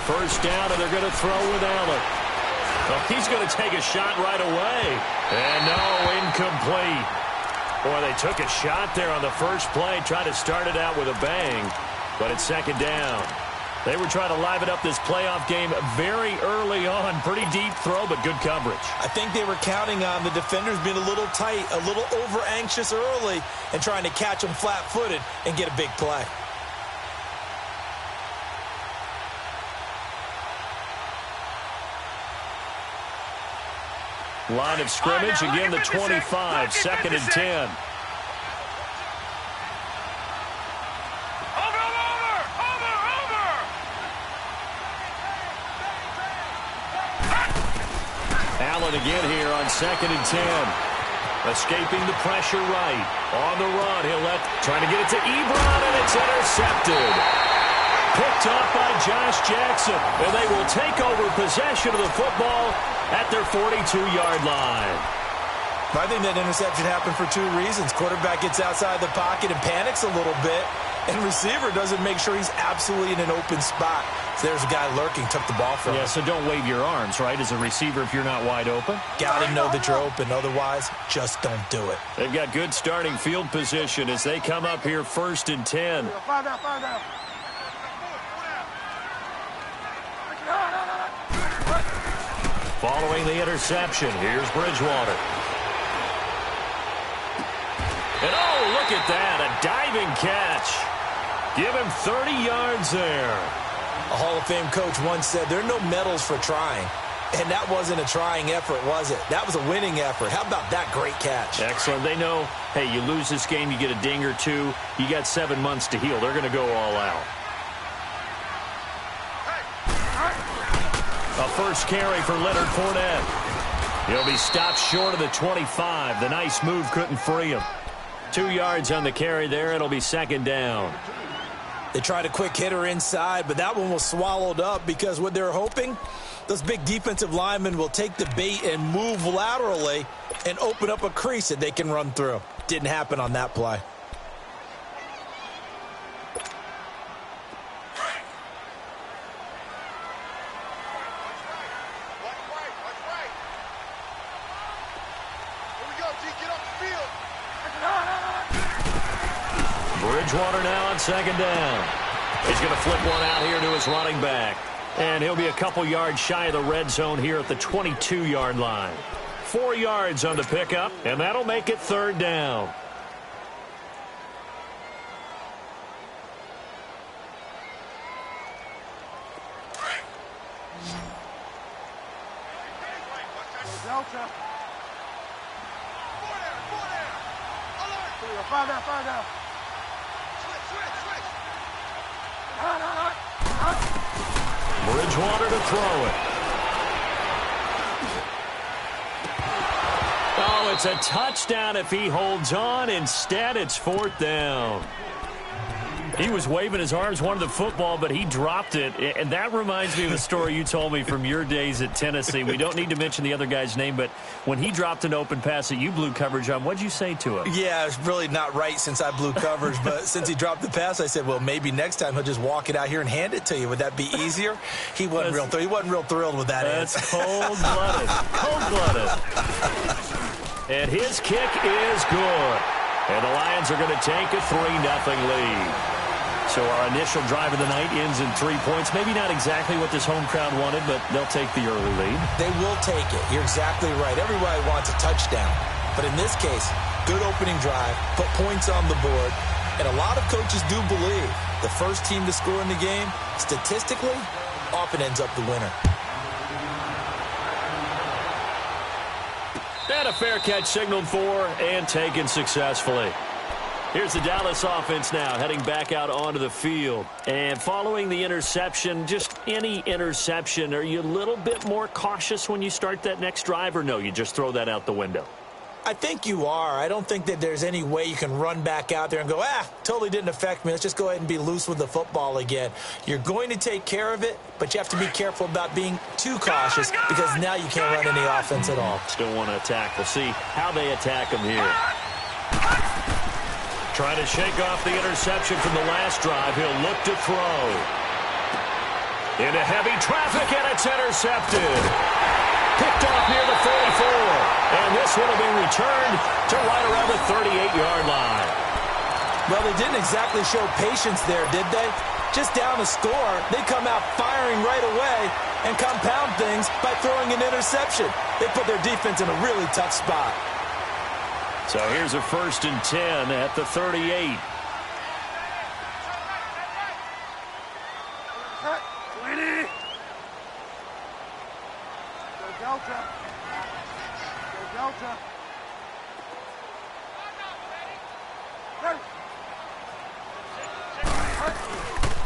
First down, and they're going to throw with Allen. Well, he's going to take a shot right away. And no, incomplete. Boy, they took a shot there on the first play, tried to start it out with a bang, but it's second down. They were trying to liven up this playoff game very early on. Pretty deep throw, but good coverage. I think they were counting on the defenders being a little tight, a little over-anxious early, and trying to catch them flat-footed and get a big play. Line of scrimmage, again the 25, second and 10. Allen again here on second and 10. Escaping the pressure right. On the run, trying to get it to Ebron, and it's intercepted. Picked off by Josh Jackson, and they will take over possession of the football at their 42-yard line. I think that interception happened for two reasons. Quarterback gets outside the pocket and panics a little bit, and receiver doesn't make sure he's absolutely in an open spot. So there's a guy lurking, took the ball from him. Yeah, so don't wave your arms, right, as a receiver if you're not wide open. Got to know that you're open. Otherwise, just don't do it. They've got good starting field position as they come up here first and 10. Following the interception, here's Bridgewater. And oh, look at that, a diving catch. Give him 30 yards there. A Hall of Fame coach once said there are no medals for trying. And that wasn't a trying effort, was it? That was a winning effort. How about that great catch? Excellent. They know, hey, you lose this game, you get a ding or two. You got 7 months to heal. They're going to go all out. A first carry for Leonard Fournette. He'll be stopped short of the 25. The nice move couldn't free him. 2 yards on the carry there. It'll be second down. They tried a quick hitter inside, but that one was swallowed up because what they're hoping, those big defensive linemen will take the bait and move laterally and open up a crease that they can run through. Didn't happen on that play. Bridgewater now on second down. He's going to flip one out here to his running back. And he'll be a couple yards shy of the red zone here at the 22-yard line. 4 yards on the pickup, and that'll make it third down. Bridgewater to throw it. Oh, it's a touchdown if he holds on. Instead, it's fourth down. He was waving his arms, wanted the football, but he dropped it. And that reminds me of a story you told me from your days at Tennessee. We don't need to mention the other guy's name, but when he dropped an open pass that you blew coverage on, what'd you say to him? Yeah, it's really not right since I blew coverage, but since he dropped the pass, I said, well, maybe next time he'll just walk it out here and hand it to you. Would that be easier? He wasn't real thrilled with that answer. That's cold-blooded. Cold-blooded. And his kick is good. And the Lions are going to take a 3-0 lead. So our initial drive of the night ends in 3 points. Maybe not exactly what this home crowd wanted, but they'll take the early lead. They will take it. You're exactly right. Everybody wants a touchdown. But in this case, good opening drive, put points on the board. And a lot of coaches do believe the first team to score in the game, statistically, often ends up the winner. And a fair catch signaled for and taken successfully. Here's the Dallas offense now, heading back out onto the field. And following the interception, just any interception, are you a little bit more cautious when you start that next drive, or no, you just throw that out the window? I think you are. I don't think that there's any way you can run back out there and go, totally didn't affect me. Let's just go ahead and be loose with the football again. You're going to take care of it, but you have to be careful about being too cautious because now you can't run any offense at all. Still want to attack. We'll see how they attack them here. Trying to shake off the interception from the last drive. He'll look to throw. Into heavy traffic, and it's intercepted. Picked off near the 44. And this one will be returned to right around the 38-yard line. Well, they didn't exactly show patience there, did they? Just down a score, they come out firing right away and compound things by throwing an interception. They put their defense in a really tough spot. So here's a 1st and 10 at the 38.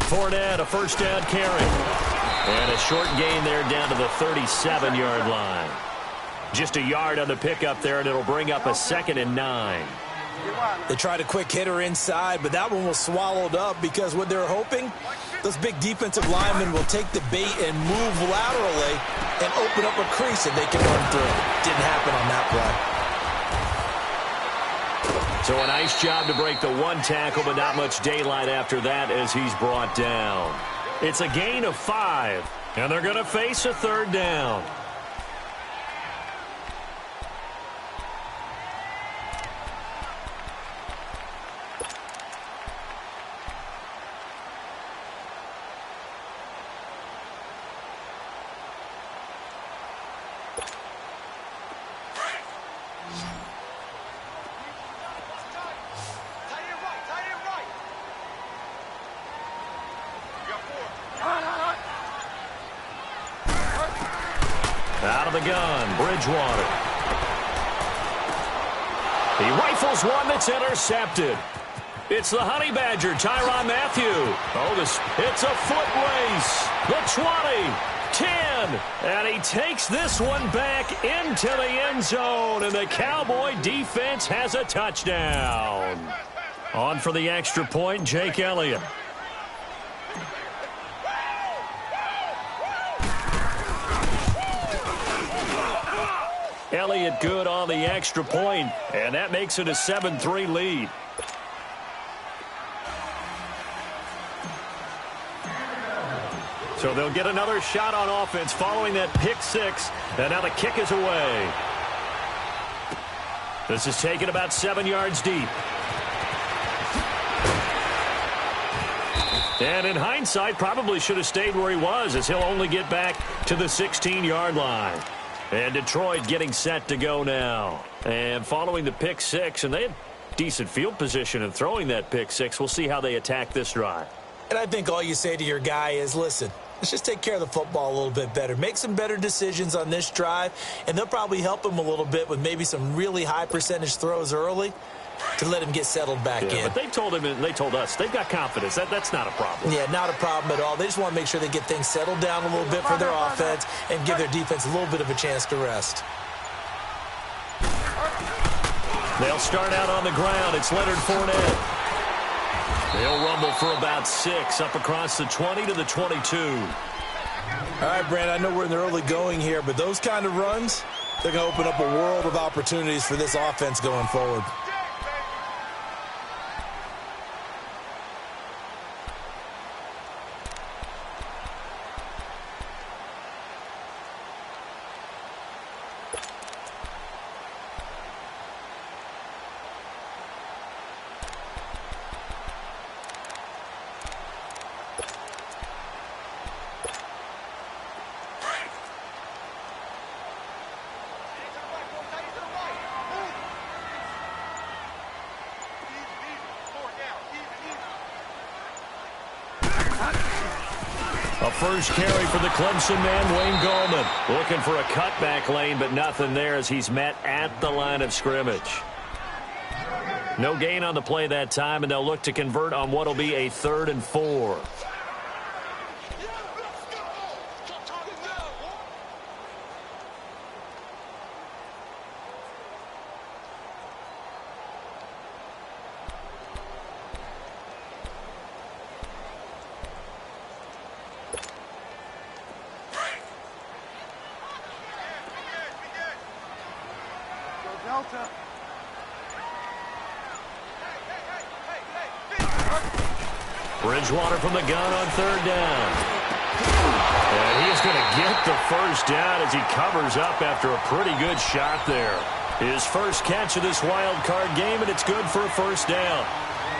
Fournette, a 1st down carry. And a short gain there down to the 37-yard line. Just a yard on the pickup there, and it'll bring up a 2nd and 9. They tried a quick hitter inside, but that one was swallowed up because what they're hoping, those big defensive linemen will take the bait and move laterally and open up a crease that they can run through. Didn't happen on that play. So a nice job to break the 1 tackle, but not much daylight after that as he's brought down. It's a gain of 5, and they're going to face a 3rd down. Out of the gun, Bridgewater. He rifles one that's intercepted. It's the Honey Badger, Tyrann Mathieu. Oh, it's a foot race. The 20, 10, and he takes this one back into the end zone, and the Cowboy defense has a touchdown. On for the extra point, Jake Elliott. Elliott good on the extra point, and that makes it a 7-3 lead. So they'll get another shot on offense following that pick 6, and now the kick is away. This is taken about 7 yards deep. And in hindsight, probably should have stayed where he was, as he'll only get back to the 16-yard line. And Detroit getting set to go now. And following the pick 6, and they had decent field position in throwing that pick 6. We'll see how they attack this drive. And I think all you say to your guy is, listen, let's just take care of the football a little bit better. Make some better decisions on this drive, and they'll probably help him a little bit with maybe some really high percentage throws early to let him get settled back in. But they told him, and they told us, they've got confidence. That's not a problem. Yeah, not a problem at all. They just want to make sure they get things settled down a little bit for their offense and give their defense a little bit of a chance to rest. They'll start out on the ground. It's Leonard Fournette. They'll rumble for about 6 up across the 20 to the 22. All right, Brand, I know we're in the early going here, but those kind of runs, they're going to open up a world of opportunities for this offense going forward. A first carry for the Clemson man, Wayne Gallman. Looking for a cutback lane, but nothing there as he's met at the line of scrimmage. No gain on the play that time, and they'll look to convert on what will be a 3rd and 4. Bridgewater from the gun on 3rd down. And he is going to get the first down as he covers up after a pretty good shot there. His first catch of this wild card game, and it's good for a first down.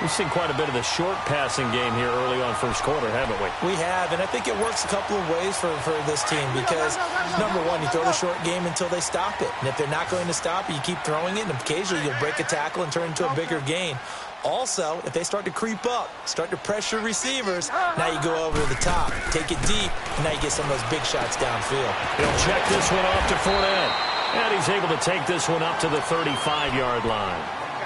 We've seen quite a bit of the short passing game here early on first quarter, haven't we? We have, and I think it works a couple of ways for this team because, number one, you throw the short game until they stop it. And if they're not going to stop it, you keep throwing it, and occasionally you'll break a tackle and turn into a bigger gain. Also, if they start to creep up, start to pressure receivers, now you go over to the top, take it deep, and now you get some of those big shots downfield. He'll check this one off to Fournette. And he's able to take this one up to the 35-yard line.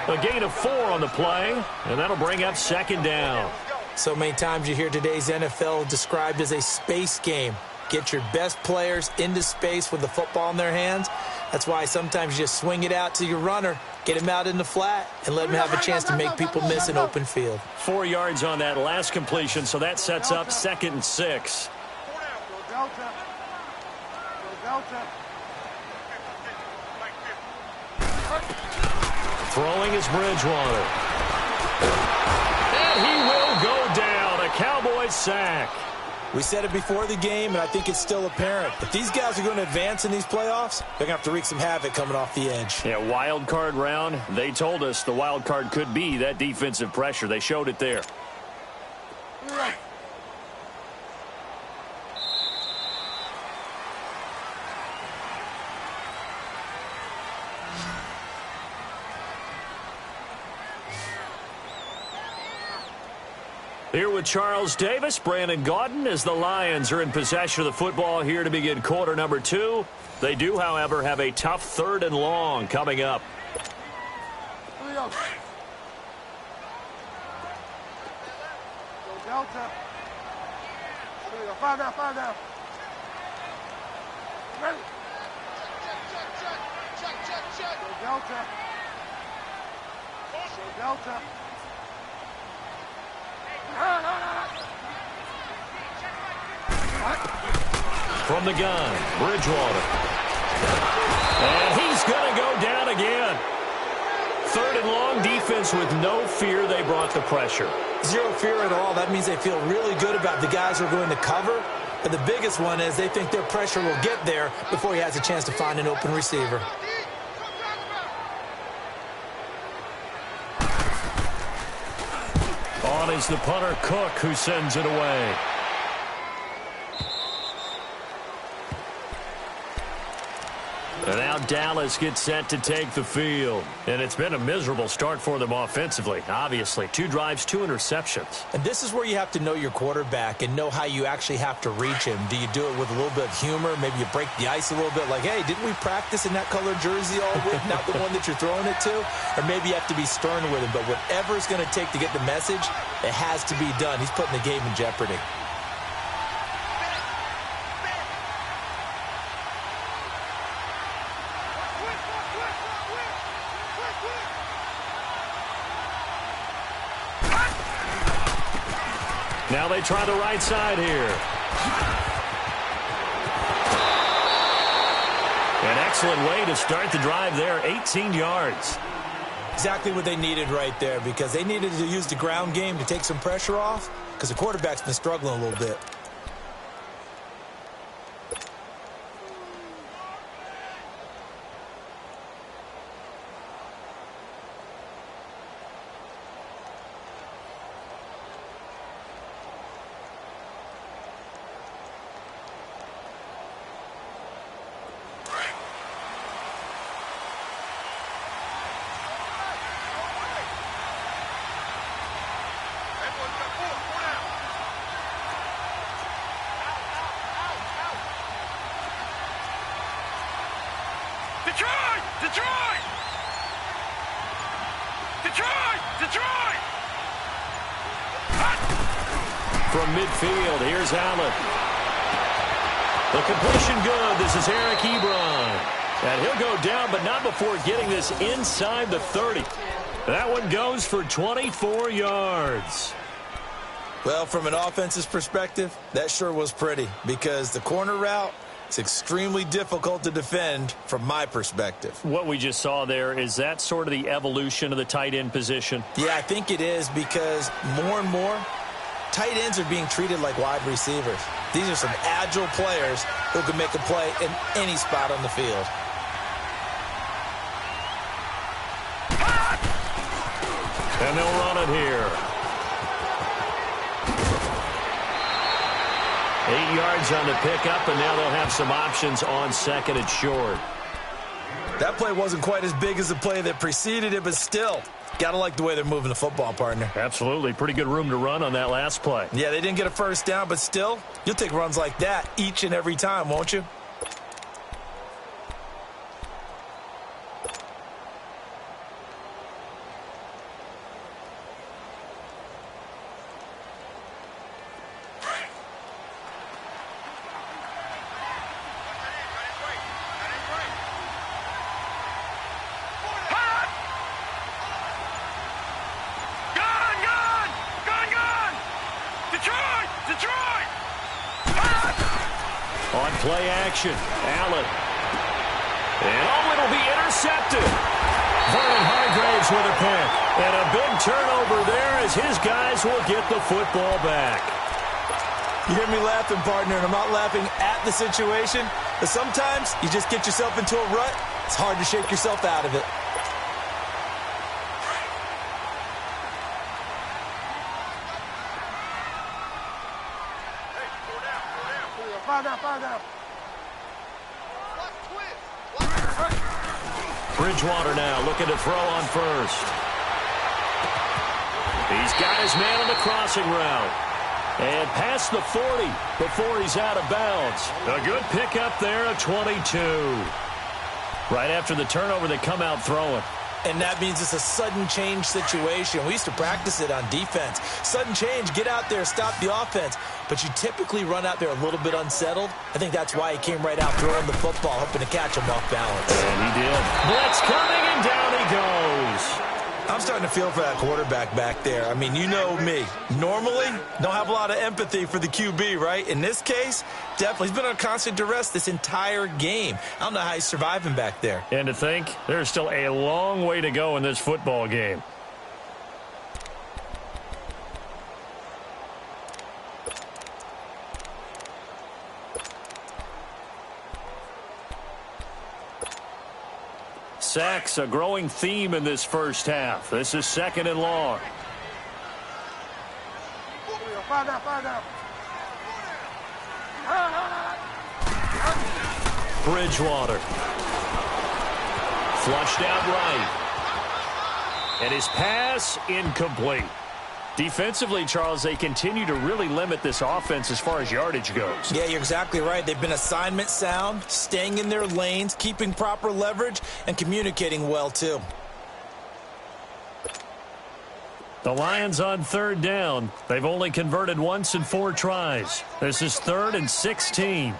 A gain of 4 on the play, and that'll bring up second down. So many times you hear today's NFL described as a space game. Get your best players into space with the football in their hands. That's why sometimes you just swing it out to your runner, get him out in the flat, and let him have a chance to make people miss an open field. 4 yards on that last completion, so that sets up 2nd and 6. Throwing is Bridgewater. And he will go down. A Cowboys sack. We said it before the game, and I think it's still apparent. If these guys are going to advance in these playoffs, they're going to have to wreak some havoc coming off the edge. Yeah, wild card round. They told us the wild card could be that defensive pressure. They showed it there. Here with Charles Davis, Brandon Gaudin, as the Lions are in possession of the football here to begin quarter number 2. They do, however, have a tough 3rd and long coming up. Delta. Five down. Ready. Check. Delta. Delta. From the gun, Bridgewater. And he's going to go down again. 3rd and long, defense with no fear. They brought the pressure. Zero fear at all. That means they feel really good about the guys who are going to cover. But the biggest one is they think their pressure will get there before he has a chance to find an open receiver. On is the punter, Cook, who sends it away. And now Dallas gets set to take the field. And it's been a miserable start for them offensively. Obviously, 2 drives, 2 interceptions. And this is where you have to know your quarterback and know how you actually have to reach him. Do you do it with a little bit of humor? Maybe you break the ice a little bit like, hey, didn't we practice in that colored jersey all week? Not the one that you're throwing it to? Or maybe you have to be stern with him. But whatever it's going to take to get the message, it has to be done. He's putting the game in jeopardy. Now they try the right side here. An excellent way to start the drive there, 18 yards. Exactly what they needed right there because they needed to use the ground game to take some pressure off because the quarterback's been struggling a little bit. Detroit! From midfield, here's Allen. The completion good. This is Eric Ebron. And he'll go down, but not before getting this inside the 30. That one goes for 24 yards. Well, from an offense's perspective, that sure was pretty because the corner route is extremely difficult to defend from my perspective. What we just saw there, is that sort of the evolution of the tight end position? Yeah, I think it is because more and more, tight ends are being treated like wide receivers. These are some agile players who can make a play in any spot on the field. And they'll run it here. 8 yards on the pickup, and now they'll have some options on second and short. That play wasn't quite as big as the play that preceded it, but still, got to like the way they're moving the football, partner. Absolutely. Pretty good room to run on that last play. Yeah, they didn't get a first down, but still, you'll take runs like that each and every time, won't you? On play action, Allen. And it'll be intercepted. Vernon Hargraves with a pick. And a big turnover there as his guys will get the football back. You hear me laughing, partner, and I'm not laughing at the situation, but sometimes you just get yourself into a rut. It's hard to shake yourself out of it. Find out. Bridgewater now looking to throw on first. He's got his man on the crossing route. And past the 40 before he's out of bounds. A good pickup there at 22. Right after the turnover, they come out throwing. And that means it's a sudden change situation. We used to practice it on defense. Sudden change, get out there, stop the offense. But you typically run out there a little bit unsettled. I think that's why he came right out throwing the football, hoping to catch him off balance. And he did. Blitz coming, and down he goes. I'm starting to feel for that quarterback back there. I mean, you know me. Normally, don't have a lot of empathy for the QB, right? In this case, definitely. He's been under constant duress this entire game. I don't know how he's surviving back there. And to think, there's still a long way to go in this football game. Sacks, a growing theme in this first half. This is second and long. Find out. Bridgewater. Flushed out right. And his pass incomplete. Defensively, Charles, they continue to really limit this offense as far as yardage goes. Yeah, you're exactly right. They've been assignment sound, staying in their lanes, keeping proper leverage, and communicating well, too. The Lions on third down. They've only converted once in 4 tries. This is 3rd and 16.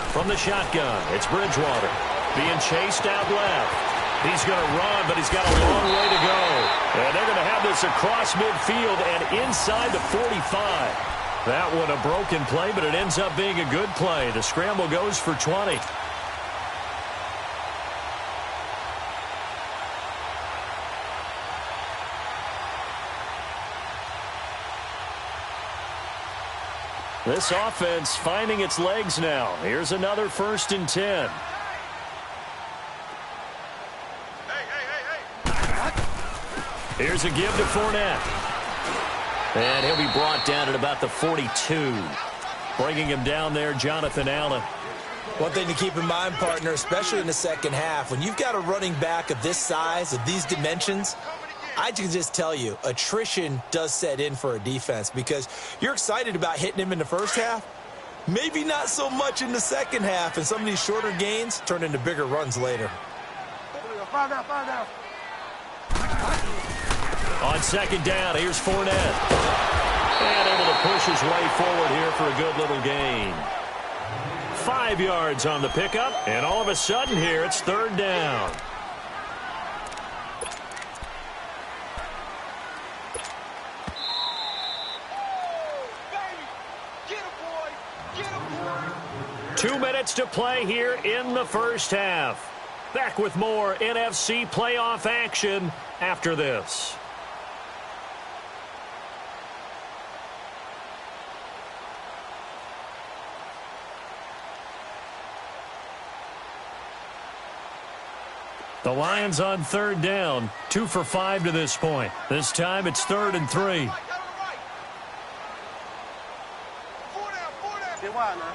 From the shotgun, it's Bridgewater. Being chased out left. He's going to run, but he's got a long way to go. And they're going to have this across midfield and inside the 45. That one a broken play, but it ends up being a good play. The scramble goes for 20. This offense finding its legs now. Here's another 1st and 10. Here's a give to Fournette. And he'll be brought down at about the 42. Bringing him down there, Jonathan Allen. One thing to keep in mind, partner, especially in the second half, when you've got a running back of this size, of these dimensions, I can just tell you, attrition does set in for a defense because you're excited about hitting him in the first half. Maybe not so much in the second half, and some of these shorter gains turn into bigger runs later. Find out. On second down, here's Fournette. And able to push his way forward here for a good little gain. 5 yards on the pickup, and all of a sudden here, it's 3rd down. 2 minutes to play here in the first half. Back with more NFC playoff action after this. The Lions on third down, 2 for 5 to this point. This time it's 3rd and 3. Get wide now.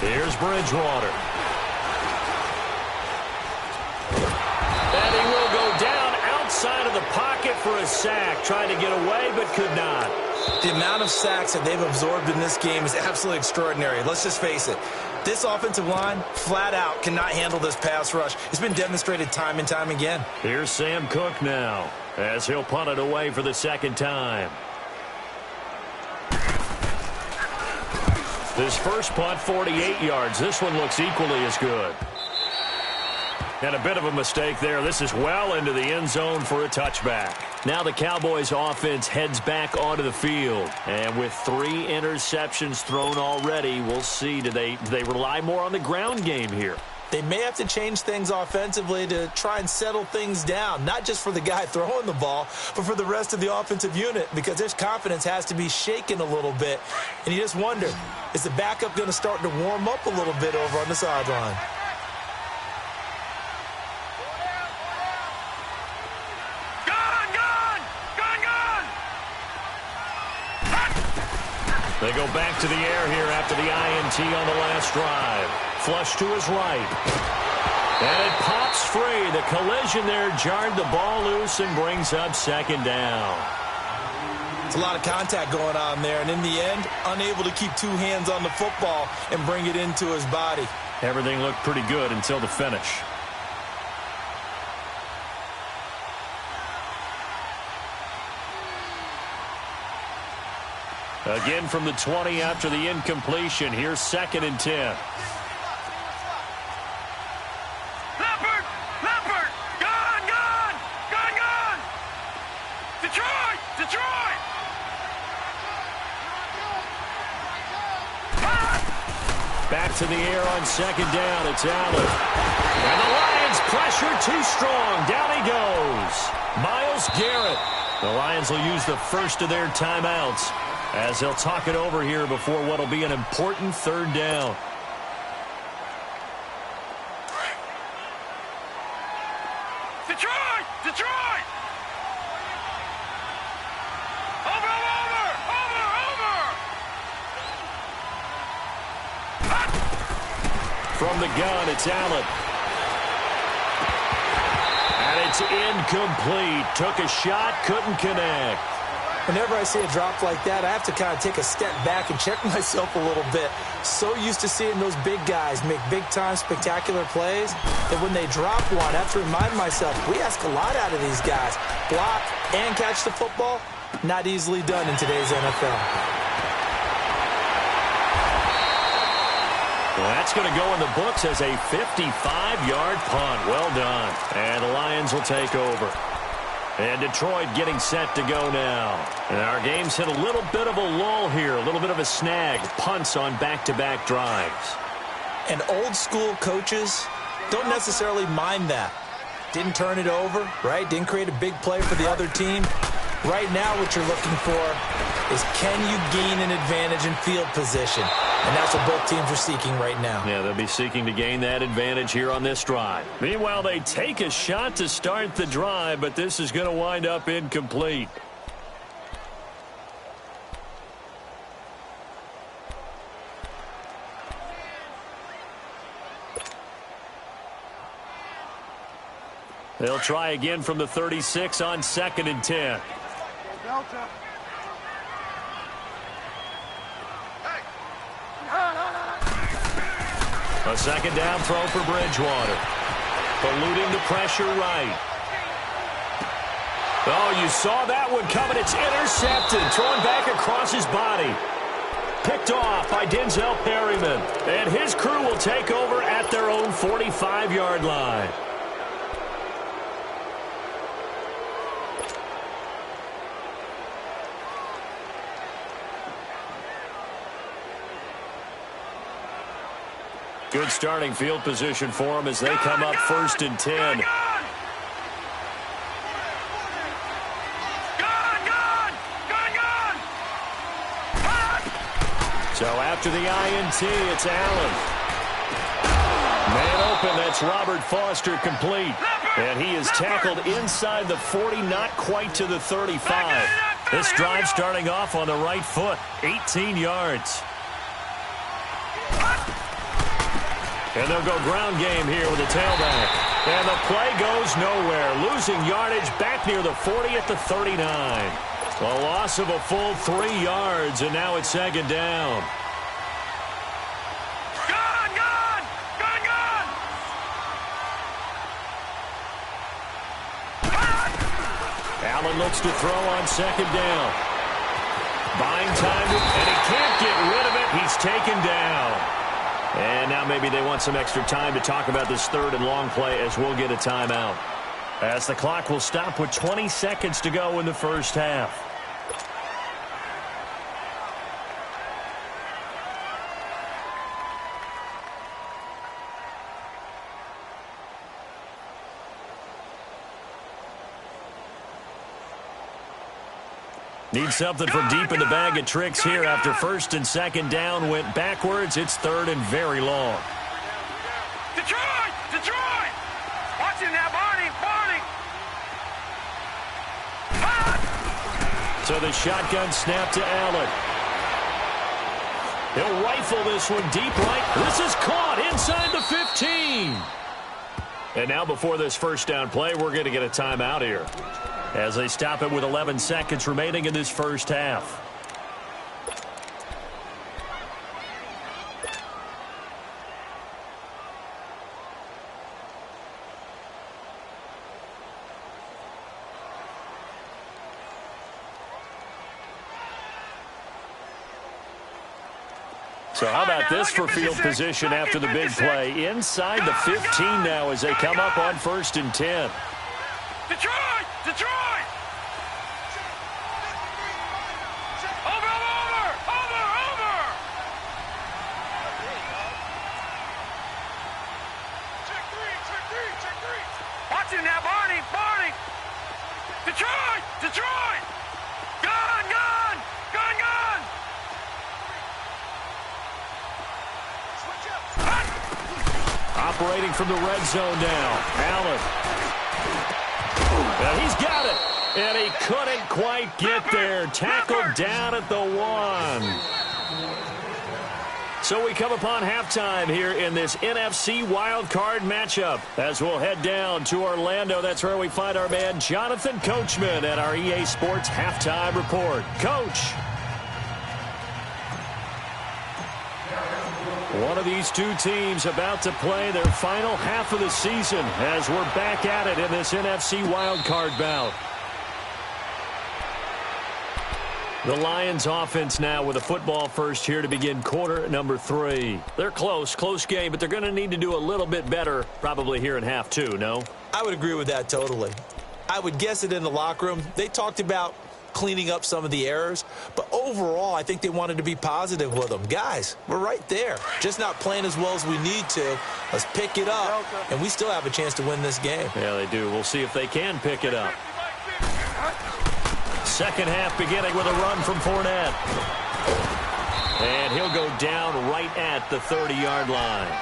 Here's Bridgewater. And he will go down outside of the pocket for a sack. Trying to get away, but could not. The amount of sacks that they've absorbed in this game is absolutely extraordinary. Let's just face it. This offensive line, flat out, cannot handle this pass rush. It's been demonstrated time and time again. Here's Sam Cook now, as he'll punt it away for the second time. This first punt, 48 yards. This one looks equally as good. And a bit of a mistake there. This is well into the end zone for a touchback. Now the Cowboys offense heads back onto the field. And with 3 interceptions thrown already, we'll see. Do they rely more on the ground game here? They may have to change things offensively to try and settle things down, not just for the guy throwing the ball, but for the rest of the offensive unit, because their confidence has to be shaken a little bit. And you just wonder, is the backup going to start to warm up a little bit over on the sideline? They go back to the air here after the INT on the last drive. Flush to his right. And it pops free. The collision there jarred the ball loose and brings up second down. It's a lot of contact going on there, and in the end, unable to keep 2 hands on the football and bring it into his body. Everything looked pretty good until the finish. Again from the 20 after the incompletion. Here's 2nd and 10. Leopard! Leopard! Gone! Gone! Gone! Gone! Detroit! Detroit! Back to the air on 2nd down. It's Allen. And the Lions pressure too strong. Down he goes. Myles Garrett. The Lions will use the first of their timeouts as they'll talk it over here before what will be an important 3rd down. Detroit! Detroit! Over! Over! Over! Over! From the gun, it's Allen. And it's incomplete. Took a shot, couldn't connect. Whenever I see a drop like that, I have to kind of take a step back and check myself a little bit. So used to seeing those big guys make big-time spectacular plays that when they drop one, I have to remind myself, we ask a lot out of these guys. Block and catch the football, not easily done in today's NFL. Well, that's going to go in the books as a 55-yard punt. Well done. And the Lions will take over. And Detroit getting set to go now. And our game's hit a little bit of a lull here, a little bit of a snag. Punts on back-to-back drives. And old-school coaches don't necessarily mind that. Didn't turn it over, right? Didn't create a big play for the other team. Right now what you're looking for is can you gain an advantage in field position? And that's what both teams are seeking right now. Yeah, they'll be seeking to gain that advantage here on this drive. Meanwhile, they take a shot to start the drive, but this is going to wind up incomplete. They'll try again from the 36 on 2nd and 10. Delta. A 2nd down throw for Bridgewater. Eluding the pressure right. Oh, you saw that one coming. It's intercepted. Thrown back across his body. Picked off by Denzel Perryman. And his crew will take over at their own 45-yard line. Good starting field position for them as they come up 1st and 10. So after the INT, it's Allen. Man open, that's Robert Foster complete. And he is tackled inside the 40, not quite to the 35. This drive starting off on the right foot, 18 yards. And they'll go ground game here with a tailback. And the play goes nowhere, losing yardage back near the 40 at the 39. A loss of a full 3 yards, and now it's 2nd down. Allen looks to throw on 2nd down. Buying time, and he can't get rid of it. He's taken down. And now maybe they want some extra time to talk about this 3rd and long play as we'll get a timeout. As the clock will stop with 20 seconds to go in the first half. Need something from deep in the bag of tricks here after 1st and 2nd down went backwards. It's 3rd and very long. Detroit! Detroit! Watch him now, Barney! Barney! So the shotgun snap to Allen. He'll rifle this one deep right. This is caught inside the 15. And now before this 1st down play, we're going to get a timeout here, as they stop it with 11 seconds remaining in this first half. So how about this for field position after the big play? Inside the 15 now as they come up on 1st and 10. Detroit! Detroit! Over! Check three! Watch him now, Barney! Detroit! Gun! Operating from the red zone now. Allen. And he's got it. And he couldn't quite get there. Tackled down at the 1. So we come upon halftime here in this NFC wildcard matchup as we'll head down to Orlando. That's where we find our man Jonathan Coachman at our EA Sports Halftime Report. Coach. One of these two teams about to play their final half of the season as we're back at it in this NFC wildcard bout. The Lions offense now with a football first here to begin quarter number 3. They're close game, but they're going to need to do a little bit better probably here in half 2, no? I would agree with that totally. I would guess it in the locker room. They talked about cleaning up some of the errors, but overall I think they wanted to be positive with them. Guys, we're right there, just not playing as well as we need to. Let's pick it up, and we still have a chance to win this game. Yeah, they do. We'll see if they can pick it up. Second half beginning with a run from Fournette, and he'll go down right at the 30-yard line.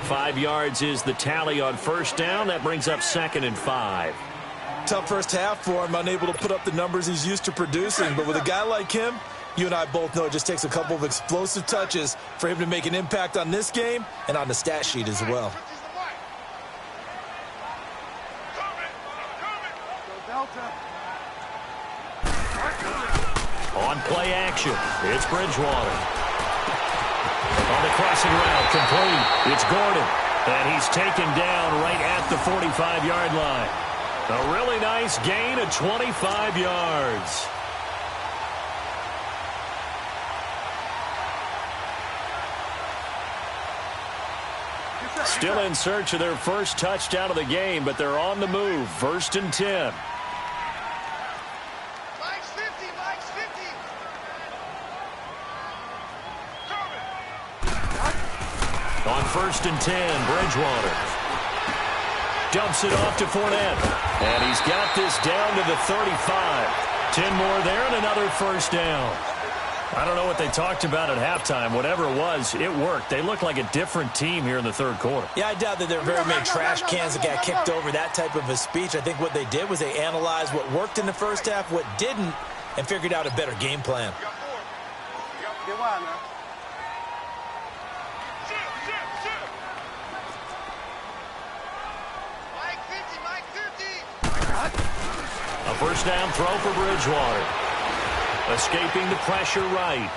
5 yards is the tally on first down. That brings up 2nd and 5. Tough first half for him, unable to put up the numbers he's used to producing. But with a guy like him, you and I both know it just takes a couple of explosive touches for him to make an impact on this game and on the stat sheet as well. On play action, it's Bridgewater. On the crossing route, complete. It's Gordon, and he's taken down right at the 45-yard line. A really nice gain of 25 yards. Still in search of their first touchdown of the game, but they're on the move. 1st and 10. On 1st and 10, Bridgewater dumps it off to Fournette. And he's got this down to the 35. 10 more there and another first down. I don't know what they talked about at halftime. Whatever it was, it worked. They look like a different team here in the third quarter. Yeah, I doubt that there are very many trash cans that got kicked over that type of a speech. I think what they did was they analyzed what worked in the first half, what didn't, and figured out a better game plan. Get wide now. A first down throw for Bridgewater. Escaping the pressure right.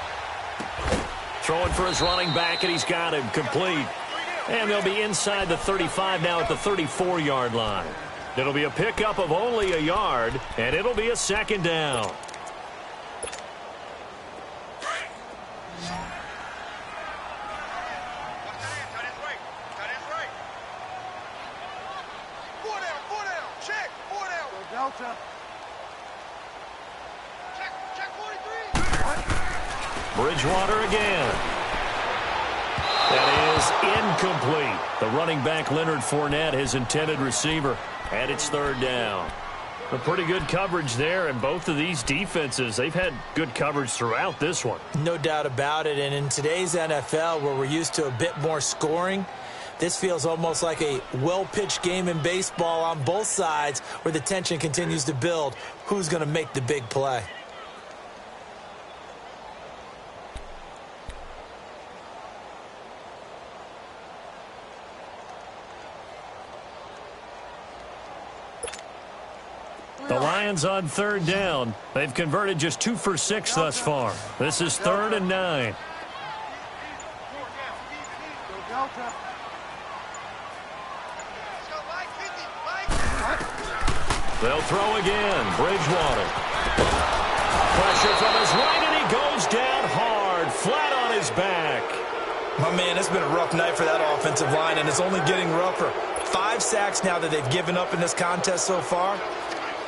Throwing for his running back, and he's got him complete. And they'll be inside the 35 now at the 34-yard line. It'll be a pickup of only a yard, and it'll be a second down. Delta. Bridgewater again. That is incomplete. The running back, Leonard Fournette, his intended receiver, and it's third down. A pretty good coverage there, and both of these defenses, they've had good coverage throughout this one. No doubt about it, and in today's NFL, where we're used to a bit more scoring, this feels almost like a well-pitched game in baseball on both sides where the tension continues to build. Who's going to make the big play? The Lions on third down. They've converted just 2 for 6 thus far. This is 3rd and 9. Delta. They'll throw again. Bridgewater. Pressure from his right, and he goes down hard, flat on his back. My man, it's been a rough night for that offensive line, and it's only getting rougher. 5 sacks now that they've given up in this contest so far.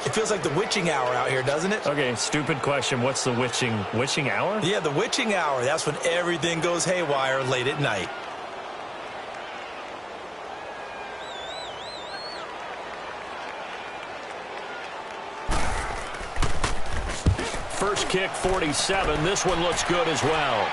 It feels like the witching hour out here, doesn't it? Okay, stupid question. What's the witching hour? Yeah, the witching hour. That's when everything goes haywire late at night. First kick, 47. This one looks good as well.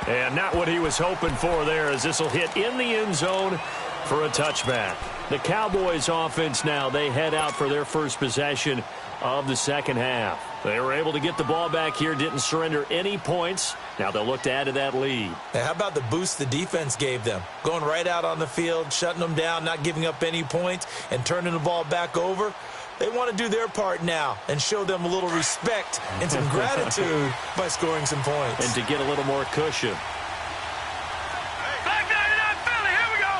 And not what he was hoping for there, as this will hit in the end zone for a touchback. The Cowboys offense now, they head out for their first possession of the second half. They were able to get the ball back here, didn't surrender any points. Now they'll look to add to that lead. Now, how about the boost the defense gave them? Going right out on the field, shutting them down, not giving up any points, and turning the ball back over. They want to do their part now and show them a little respect and some gratitude by scoring some points. And to get a little more cushion. Back down in that Philly. Here we go.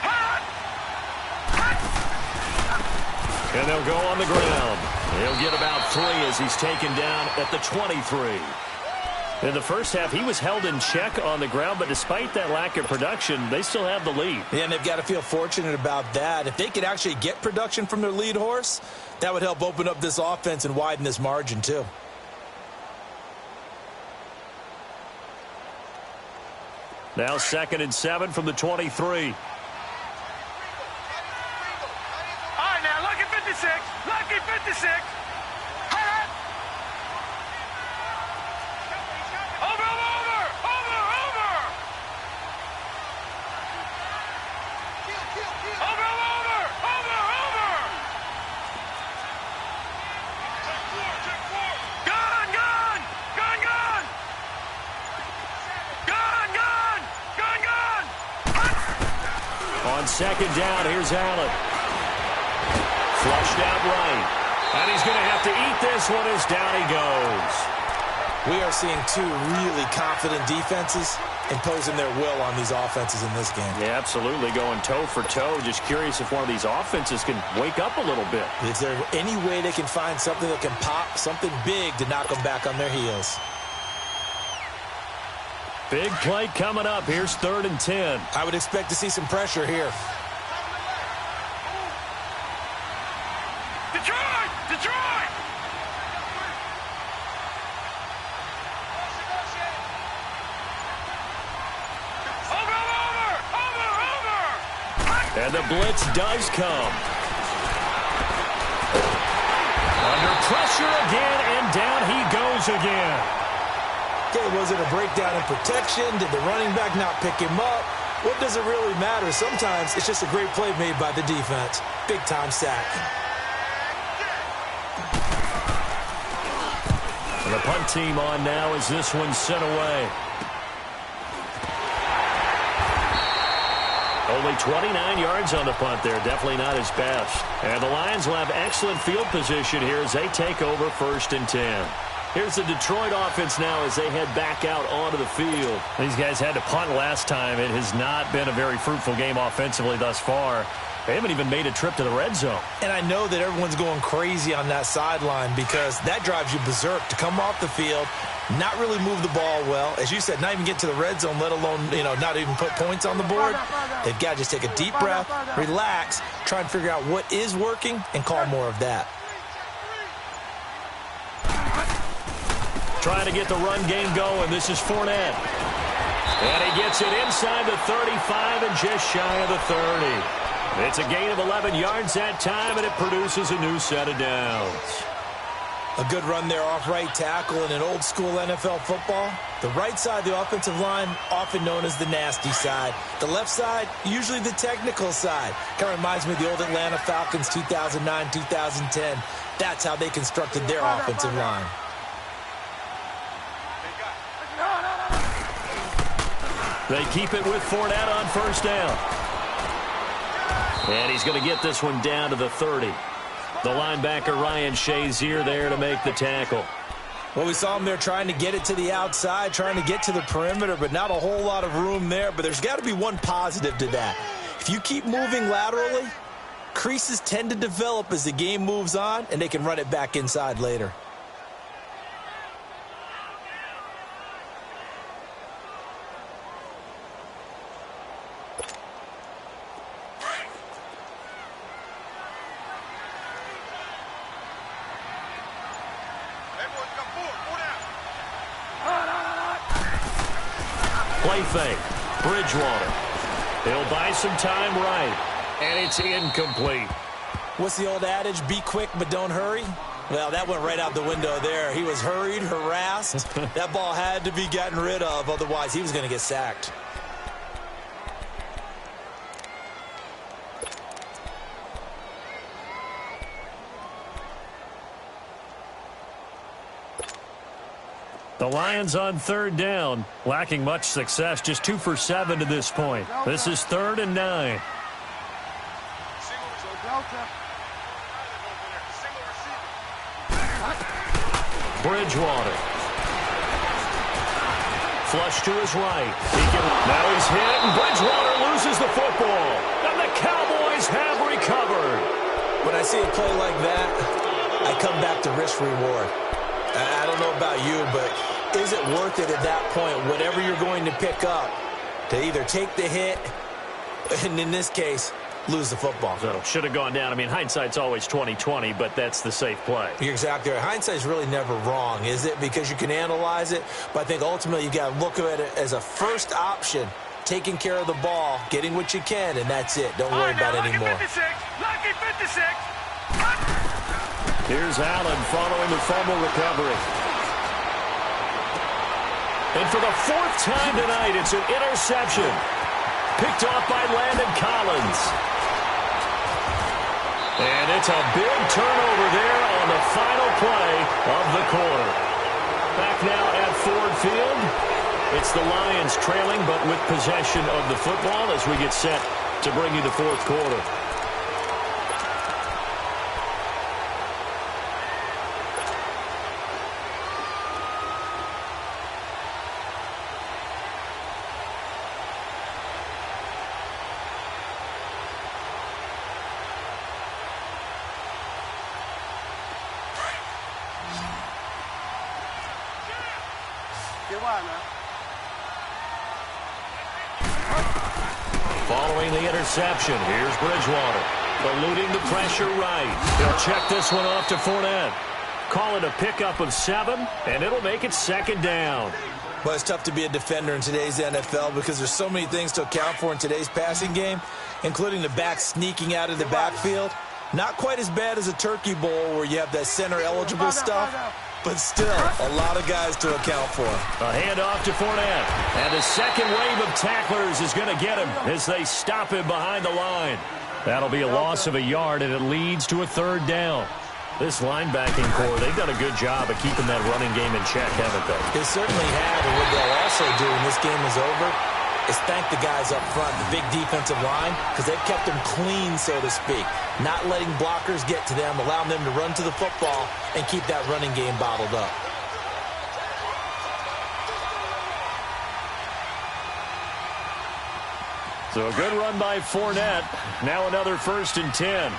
Hot. And they'll go on the ground. He'll get about 3 as he's taken down at the 23. In the first half, he was held in check on the ground, but despite that lack of production, they still have the lead. Yeah, and they've got to feel fortunate about that. If they could actually get production from their lead horse, that would help open up this offense and widen this margin too. Now 2nd and 7 from the 23. All right, now, lucky 56. Lucky 56. Hot. Over. On 2nd down, here's Allen. Flushed out right. And he's going to have to eat this one as down he goes. We are seeing 2 really confident defenses imposing their will on these offenses in this game. Yeah, absolutely, going toe for toe. Just curious if one of these offenses can wake up a little bit. Is there any way they can find something that can pop, something big to knock them back on their heels? Big play coming up. Here's 3rd and 10. I would expect to see some pressure here. Detroit! Detroit! And the blitz does come. Under pressure again, and down he goes again. Okay, was it a breakdown in protection? Did the running back not pick him up? What does it really matter? Sometimes it's just a great play made by the defense. Big-time sack. And the punt team on now as this one's sent away. Only 29 yards on the punt there. Definitely not his best. And the Lions will have excellent field position here as they take over 1st and 10. Here's the Detroit offense now as they head back out onto the field. These guys had to punt last time. It has not been a very fruitful game offensively thus far. They haven't even made a trip to the red zone. And I know that everyone's going crazy on that sideline because that drives you berserk to come off the field, not really move the ball well. As you said, not even get to the red zone, let alone, not even put points on the board. They've got to just take a deep breath, relax, try and figure out what is working, and call more of that. Trying to get the run game going. This is Fournette. And he gets it inside the 35 and just shy of the 30. It's a gain of 11 yards that time, and it produces a new set of downs. A good run there off right tackle in an old-school NFL football. The right side of the offensive line, often known as the nasty side. The left side, usually the technical side. Kind of reminds me of the old Atlanta Falcons 2009-2010. That's how they constructed their offensive line. They keep it with Fournette on 1st down. And he's going to get this one down to the 30. The linebacker, Ryan Shazier, there to make the tackle. Well, we saw him there trying to get it to the outside, trying to get to the perimeter, but not a whole lot of room there. But there's got to be one positive to that. If you keep moving laterally, creases tend to develop as the game moves on, and they can run it back inside later. Play fake. Bridgewater. He'll buy some time right. And it's incomplete. What's the old adage? Be quick, but don't hurry? Well, that went right out the window there. He was hurried, harassed. That ball had to be gotten rid of. Otherwise, he was going to get sacked. The Lions on 3rd down, lacking much success, just 2 for 7 to this point. This is 3rd and 9. Bridgewater. Flush to his right. Now he's hit, and Bridgewater loses the football. And the Cowboys have recovered. When I see a play like that, I come back to risk-reward. I don't know about you, but is it worth it at that point, whatever you're going to pick up, to either take the hit, and in this case, lose the football? So should have gone down. I mean, hindsight's always 20/20, but that's the safe play. You're exactly right. Hindsight's really never wrong, is it? Because you can analyze it, but I think ultimately you got to look at it as a first option, taking care of the ball, getting what you can, and that's it. Don't worry about it anymore. Lucky 56. Here's Allen following the fumble recovery. And for the 4th time tonight, it's an interception. Picked off by Landon Collins. And it's a big turnover there on the final play of the quarter. Back now at Ford Field. It's the Lions trailing, but with possession of the football as we get set to bring you the 4th quarter. Following the interception, here's Bridgewater. Eluding the pressure right. He'll check this one off to Fournette. Call it a pickup of 7, and it'll make it 2nd down. Well, it's tough to be a defender in today's NFL because there's so many things to account for in today's passing game, including the back sneaking out of the backfield. Not quite as bad as a turkey bowl where you have that center-eligible stuff, but still a lot of guys to account for. A handoff to Fournette. And the second wave of tacklers is going to get him as they stop him behind the line. That'll be a loss of a yard, and it leads to a third down. This linebacking core, they've done a good job of keeping that running game in check, haven't they? They certainly have, and what they'll also do when this game is over is thank the guys up front, the big defensive line, because they've kept them clean, so to speak. Not letting blockers get to them, allowing them to run to the football and keep that running game bottled up. So a good run by Fournette. Now another 1st and 10.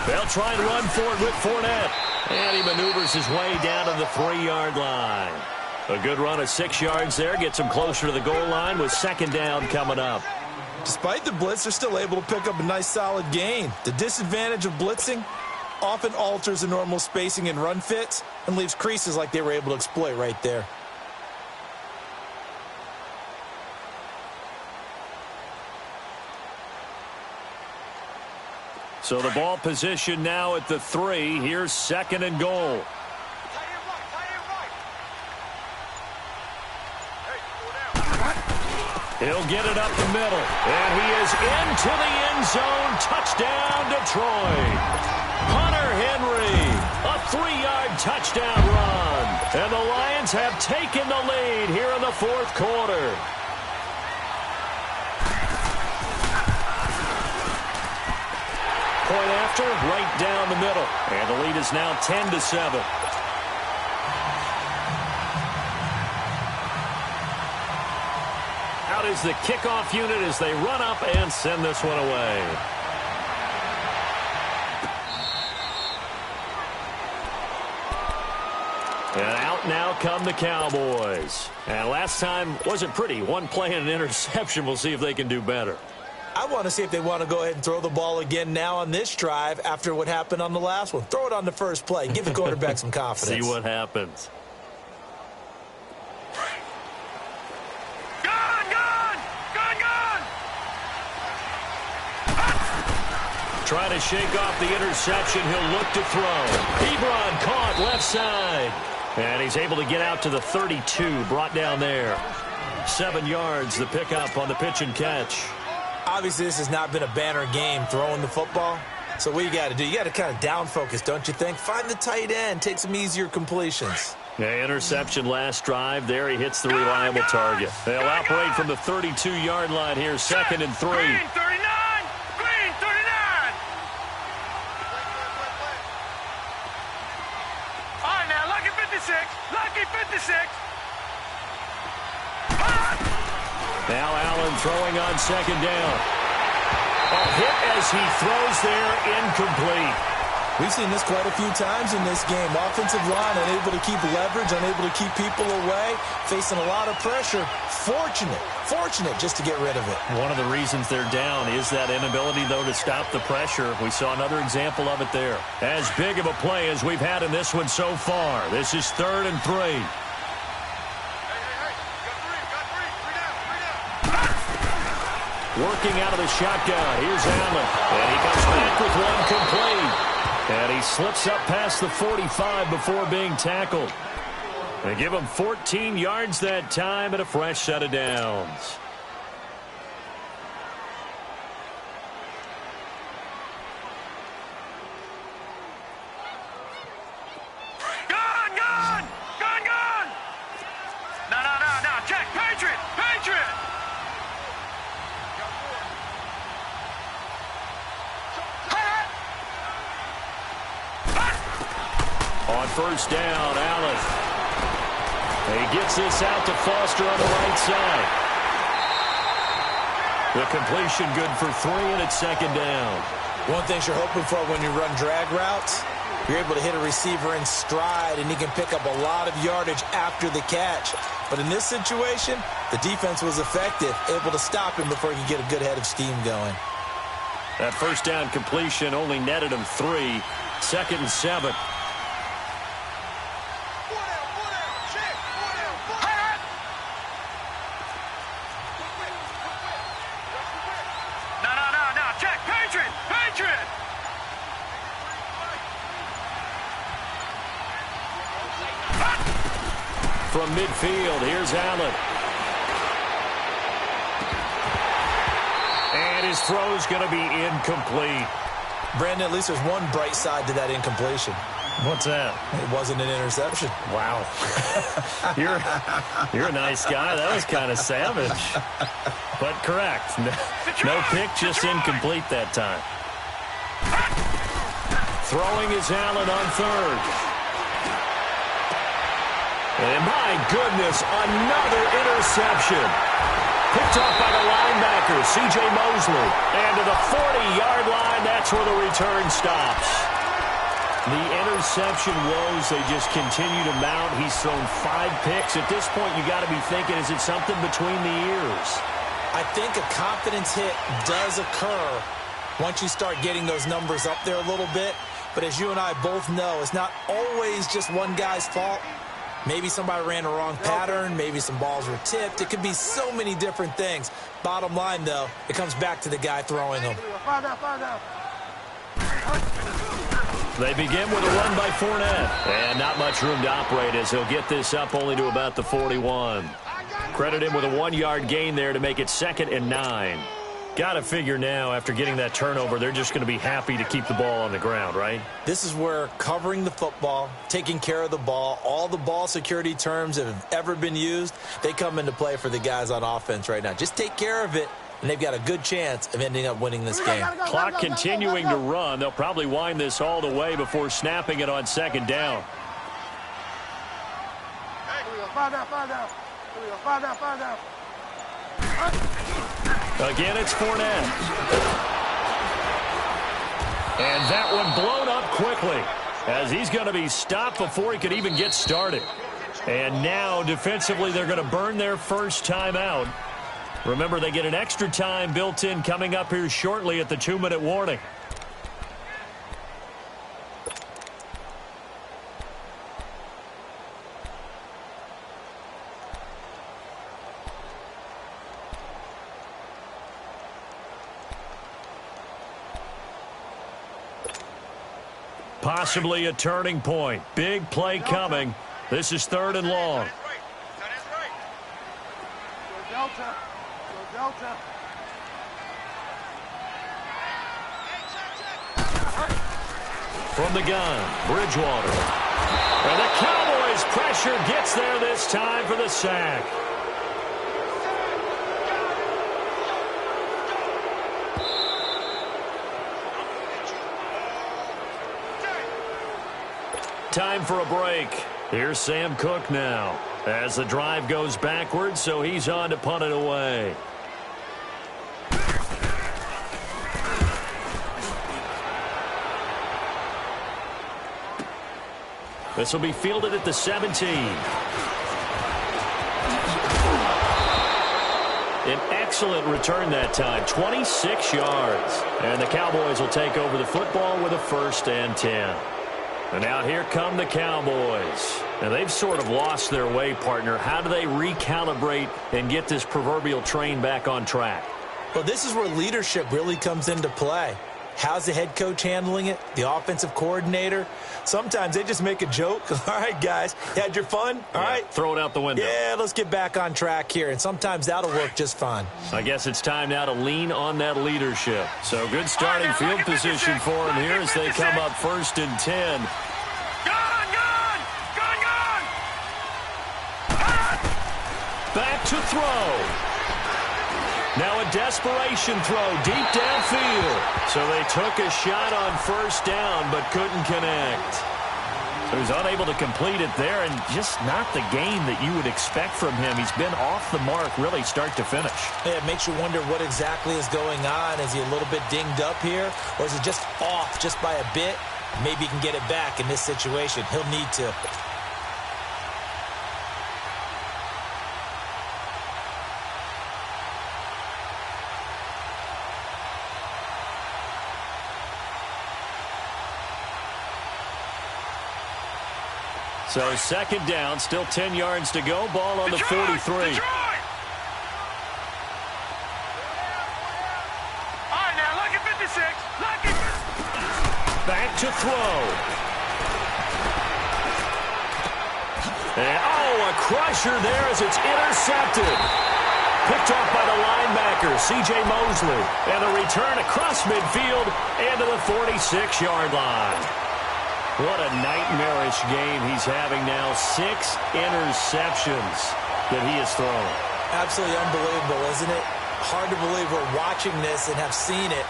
They'll try and run for it with Fournette. And he maneuvers his way down to the 3-yard line. A good run of 6 yards there. Gets him closer to the goal line with 2nd down coming up. Despite the blitz, they're still able to pick up a nice solid gain. The disadvantage of blitzing often alters the normal spacing and run fits and leaves creases like they were able to exploit right there. So the ball position now at the 3. Here's 2nd and goal. He'll get it up the middle. And he is into the end zone. Touchdown, Detroit. Hunter Henry, a 3-yard touchdown run. And the Lions have taken the lead here in the 4th quarter. Point after, right down the middle. And the lead is now 10-7. Out is the kickoff unit as they run up and send this one away. And out now come the Cowboys. And last time wasn't pretty. One play and an interception. We'll see if they can do better. I want to see if they want to go ahead and throw the ball again now on this drive after what happened on the last one. Throw it on the first play. Give the quarterback some confidence. See what happens. Trying to shake off the interception. He'll look to throw. Ebron caught left side. And he's able to get out to the 32. Brought down there. 7 yards, the pickup on the pitch and catch. Obviously, this has not been a banner game throwing the football. So what you got to do, you got to kind of down focus, don't you think? Find the tight end. Take some easier completions. Yeah, interception last drive. There he hits the reliable target. They'll operate from the 32-yard line here. 2nd and 3. Green 39. Green 39. All right, now, lucky 56. Lucky 56. Now Allen throwing on 2nd down. A hit as he throws there, incomplete. We've seen this quite a few times in this game. Offensive line unable to keep leverage, unable to keep people away, facing a lot of pressure. Fortunate just to get rid of it. One of the reasons they're down is that inability, though, to stop the pressure. We saw another example of it there. As big of a play as we've had in this one so far. This is 3rd and 3. Working out of the shotgun. Here's Allen. And he comes back with one complete. And he slips up past the 45 before being tackled. They give him 14 yards that time and a fresh set of downs. Gone. No. Check. Patriot. On 1st down, Allen. He gets this out to Foster on the right side. The completion good for 3, and it's 2nd down. One thing you're hoping for when you run drag routes You're able to hit a receiver in stride, and he can pick up a lot of yardage after the catch. But in this situation, the defense was effective, able to stop him before he could get a good head of steam going. That first down completion only netted him 3. 2nd and 7. No, check, Patriot! From midfield, here's Allen. And his throw's going to be incomplete. Brandon, at least there's one bright side to that incompletion. What's that? It wasn't an interception. Wow. You're a nice guy. That was kind of savage. But correct. No pick, just incomplete that time. Throwing is Allen on 3rd. And my goodness, another interception. Picked off by the linebacker, C.J. Mosley. And to the 40-yard line, that's where the return stops. The interception woes, they just continue to mount. He's thrown 5 picks. At this point, you got to be thinking, is it something between the ears? I think a confidence hit does occur once you start getting those numbers up there a little bit. But as you and I both know, it's not always just one guy's fault. Maybe somebody ran a wrong pattern. Maybe some balls were tipped. It could be so many different things. Bottom line, though, it comes back to the guy throwing them. They begin with a run by Fournette. And not much room to operate as he'll get this up only to about the 41. Credit him with a 1-yard gain there to make it 2nd and 9. Got to figure now, after getting that turnover, they're just going to be happy to keep the ball on the ground, right? This is where covering the football, taking care of the ball, all the ball security terms that have ever been used, they come into play for the guys on offense right now. Just take care of it, and they've got a good chance of ending up winning this game. Clock continuing to run. They'll probably wind this all the way before snapping it on 2nd down. Again, it's Fournette. And that one blown up quickly as he's going to be stopped before he could even get started. And now, defensively, they're going to burn their first timeout. Remember, they get an extra time built in coming up here shortly at the 2-minute warning. Possibly a turning point. Big play coming. This is 3rd and long. From the gun, Bridgewater. And the Cowboys' pressure gets there this time for the sack. Time for a break. Here's Sam Cook now as the drive goes backwards, so he's on to punt it away. This will be fielded at the 17. An excellent return that time, 26 yards. And the Cowboys will take over the football with a 1st and 10. And now here come the Cowboys. And they've sort of lost their way, partner. How do they recalibrate and get this proverbial train back on track? Well, this is where leadership really comes into play. How's the head coach handling it? The offensive coordinator? Sometimes they just make a joke. All right, guys, you had your fun? All right. Throw it out the window. Yeah, let's get back on track here. And sometimes that'll work just fine. I guess it's time now to lean on that leadership. So good starting field position for them here as they come up 1st and 10. Back to throw. Now a desperation throw deep downfield. So they took a shot on 1st down but couldn't connect. So he's unable to complete it there, and just not the game that you would expect from him. He's been off the mark really start to finish. Yeah, it makes you wonder what exactly is going on. Is he a little bit dinged up here, or is it just off just by a bit? Maybe he can get it back in this situation. He'll need to. So second down, still 10 yards to go. Ball on the 43. Detroit! All right, now, lucky 56. Lucky. Back to throw. And, a crusher there as it's intercepted. Picked off by the linebacker, C.J. Mosley. And the return across midfield into the 46-yard line. What a nightmarish game he's having now. 6 interceptions that he has thrown. Absolutely unbelievable, isn't it? Hard to believe we're watching this and have seen it,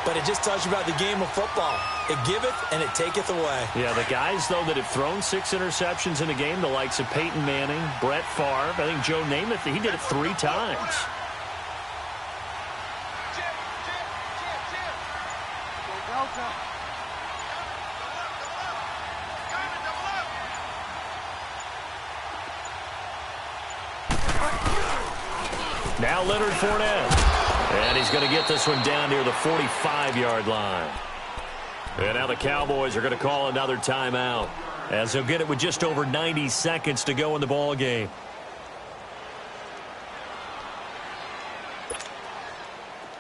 but it just tells you about the game of football. It giveth and it taketh away. Yeah, the guys, though, that have thrown 6 interceptions in a game, the likes of Peyton Manning, Brett Favre, I think Joe Namath, he did it 3 times. Go Delta. Now Leonard Fournette. And he's going to get this one down near the 45-yard line. And now the Cowboys are going to call another timeout, as they'll get it with just over 90 seconds to go in the ball game.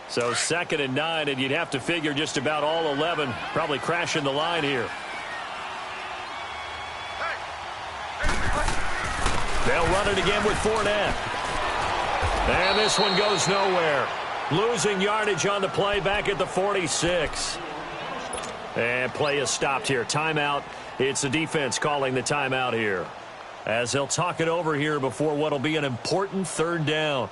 So 2nd and 9, and you'd have to figure just about all 11 probably crashing the line here. They'll run it again with Fournette. And this one goes nowhere. Losing yardage on the play back at the 46. And play is stopped here. Timeout. It's the defense calling the timeout here, as they'll talk it over here before what will be an important 3rd down.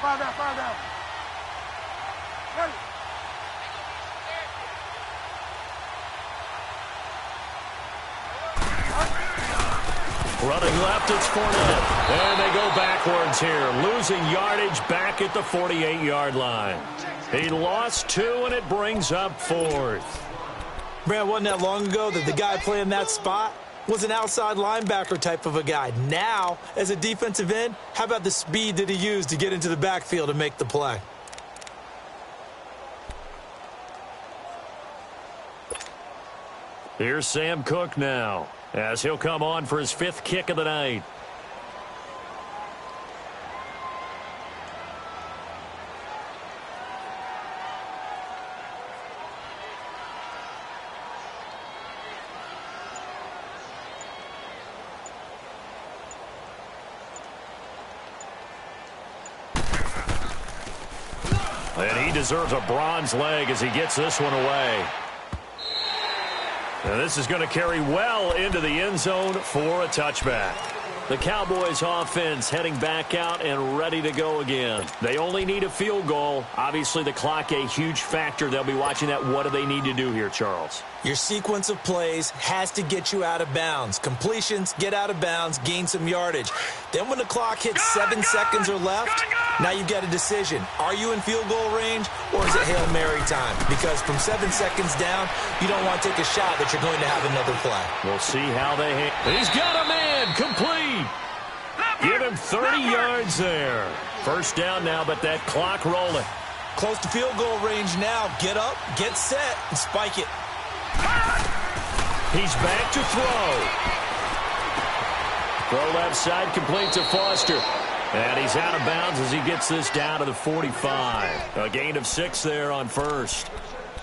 Five down. Ready. Running left, it's Fournette. And they go backwards here. Losing yardage back at the 48-yard line. He lost 2, and it brings up 4th. Brad, wasn't that long ago that the guy playing that spot was an outside linebacker type of a guy. Now, as a defensive end, how about the speed that he used to get into the backfield and make the play? Here's Sam Cook now, as he'll come on for his 5th kick of the night. And he deserves a bronze leg as he gets this one away. And this is going to carry well into the end zone for a touchback. The Cowboys offense heading back out and ready to go again. They only need a field goal. Obviously, the clock a huge factor. They'll be watching that. What do they need to do here, Charles? Your sequence of plays has to get you out of bounds. Completions, get out of bounds, gain some yardage. Then when the clock hits 7 seconds or left, now you've got a decision. Are you in field goal range, or is it Hail Mary time? Because from 7 seconds down, you don't want to take a shot that you're going to have another play. We'll see how they hit. He's got a man complete. Give him 30 yards there. First down now, but that clock rolling. Close to field goal range now. Get up, get set, and spike it. He's back to throw. Throw left side, complete to Foster. And he's out of bounds as he gets this down to the 45. A gain of 6 there on first.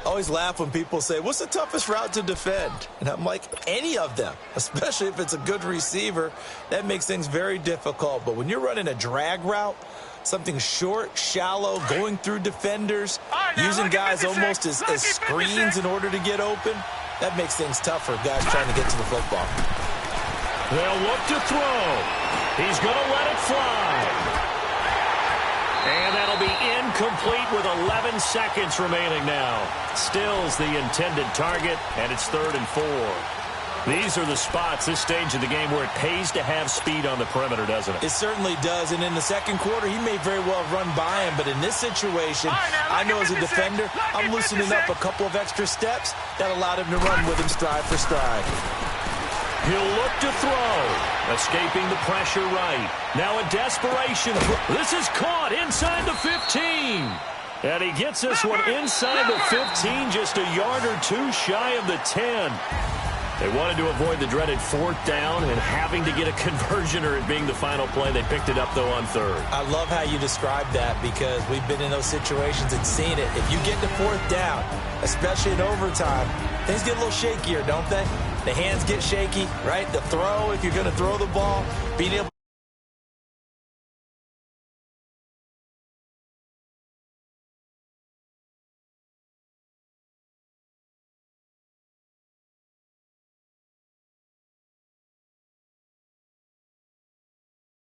I always laugh when people say, what's the toughest route to defend? And I'm like, any of them, especially if it's a good receiver. That makes things very difficult. But when you're running a drag route, something short, shallow, going through defenders, using guys almost as screens in order to get open, That makes things tough for guys trying to get to the football. They'll look to throw. He's going to let it fly. And that'll be incomplete with 11 seconds remaining now. Still's the intended target, and it's 3rd and 4. These are the spots, this stage of the game, where it pays to have speed on the perimeter, doesn't it? It certainly does, and in the second quarter, he may very well run by him, but in this situation, I know as a defender, I'm loosening up a couple of extra steps that allowed him to run with him stride for stride. He'll look to throw, escaping the pressure right. Now a desperation. This is caught inside the 15. And he gets this one inside the 15, just a yard or two shy of the 10. They wanted to avoid the dreaded 4th down and having to get a conversion or it being the final play. They picked it up, though, on 3rd. I love how you described that because we've been in those situations and seen it. If you get to 4th down, especially in overtime, things get a little shakier, don't they? The hands get shaky, right? The throw, if you're going to throw the ball, being able